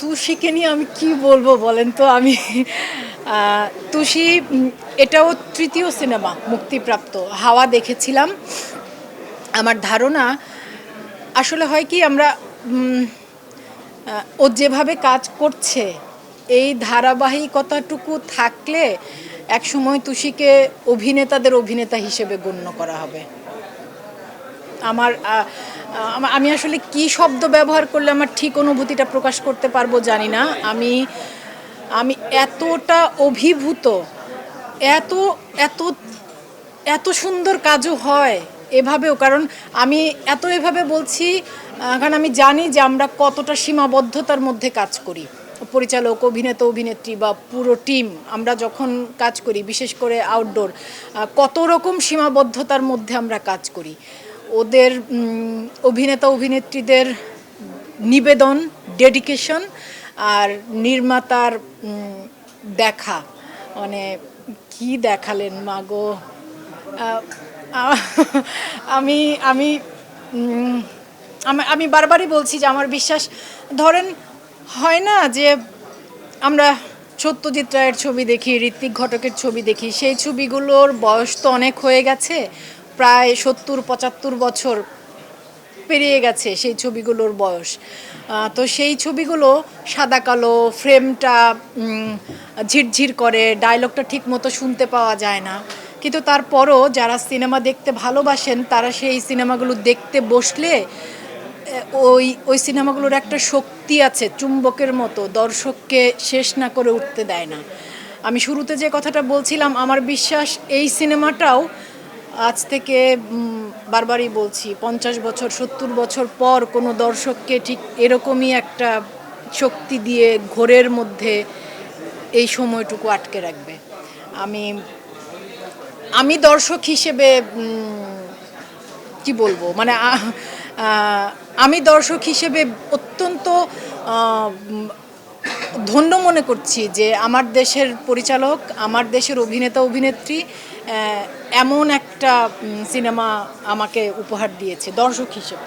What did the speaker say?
তুষিকে নিয়ে আমি কি বলবো বলেন তো আমি তুষি এটাও তৃতীয় সিনেমা মুক্তিপ্রাপ্ত। হাওয়া দেখেছিলাম। আমার ধারণা আসলে হয় কি আমরা ও যেভাবে কাজ করছে এই ধারাবাহিকতাটুকু থাকলে একসময় তুষিকে অভিনেতাদের অভিনেতা হিসেবে গণ্য করা হবে। আমার আমি আসলে কি শব্দ ব্যবহার করলে আমার ঠিক অনুভূতিটা প্রকাশ করতে পারবো জানি না। আমি আমি এতটা অভিভূত, এত এত এত সুন্দর কাজও হয় এভাবেও, কারণ আমি এভাবে বলছি কারণ আমি জানি যে আমরা কতটা সীমাবদ্ধতার মধ্যে কাজ করি। পরিচালক, অভিনেতা, অভিনেত্রী বা পুরো টিম আমরা যখন কাজ করি, বিশেষ করে আউটডোর, কত রকম সীমাবদ্ধতার মধ্যে আমরা কাজ করি। ওদের অভিনেতা অভিনেত্রীদের নিবেদন, ডেডিকেশন আর নির্মাতার দেখা, মানে কি দেখালেন মাগো। আমি আমি আমি বারবারই বলছি যে আমার বিশ্বাস, ধরেন হয় না যে আমরা সত্যজিৎ রায়ের ছবি দেখি, ঋত্বিক ঘটকের ছবি দেখি, সেই ছবিগুলোর বয়স তো অনেক হয়ে গেছে, প্রায় ৭০-৭৫ বছর পেরিয়ে গেছে সেই ছবিগুলোর বয়স। তো সেই ছবিগুলো সাদা কালো, ফ্রেমটা ঝিরঝির করে, ডায়লগটা ঠিক মতো শুনতে পাওয়া যায় না, কিন্তু তারপরও যারা সিনেমা দেখতে ভালোবাসেন তারা সেই সিনেমাগুলো দেখতে বসলে ওই সিনেমাগুলোর একটা শক্তি আছে, চুম্বকের মতো, দর্শককে শেষ না করে উঠতে দেয় না। আমি শুরুতে যে কথাটা বলছিলাম, আমার বিশ্বাস এই সিনেমাটাও আজ থেকে বারবারই বলছি ৫০ বছর ৭০ বছর পর কোনো দর্শককে ঠিক এরকমই একটা শক্তি দিয়ে ঘোরের মধ্যে এই সময়টুকু আটকে রাখবে। আমি আমি দর্শক হিসেবে কি বলবো, মানে আমি দর্শক হিসেবে অত্যন্ত ধন্য মনে করছি যে আমার দেশের পরিচালক, আমার দেশের অভিনেতা অভিনেত্রী এমন একটা সিনেমা আমাকে উপহার দিয়েছে দর্শক হিসেবে।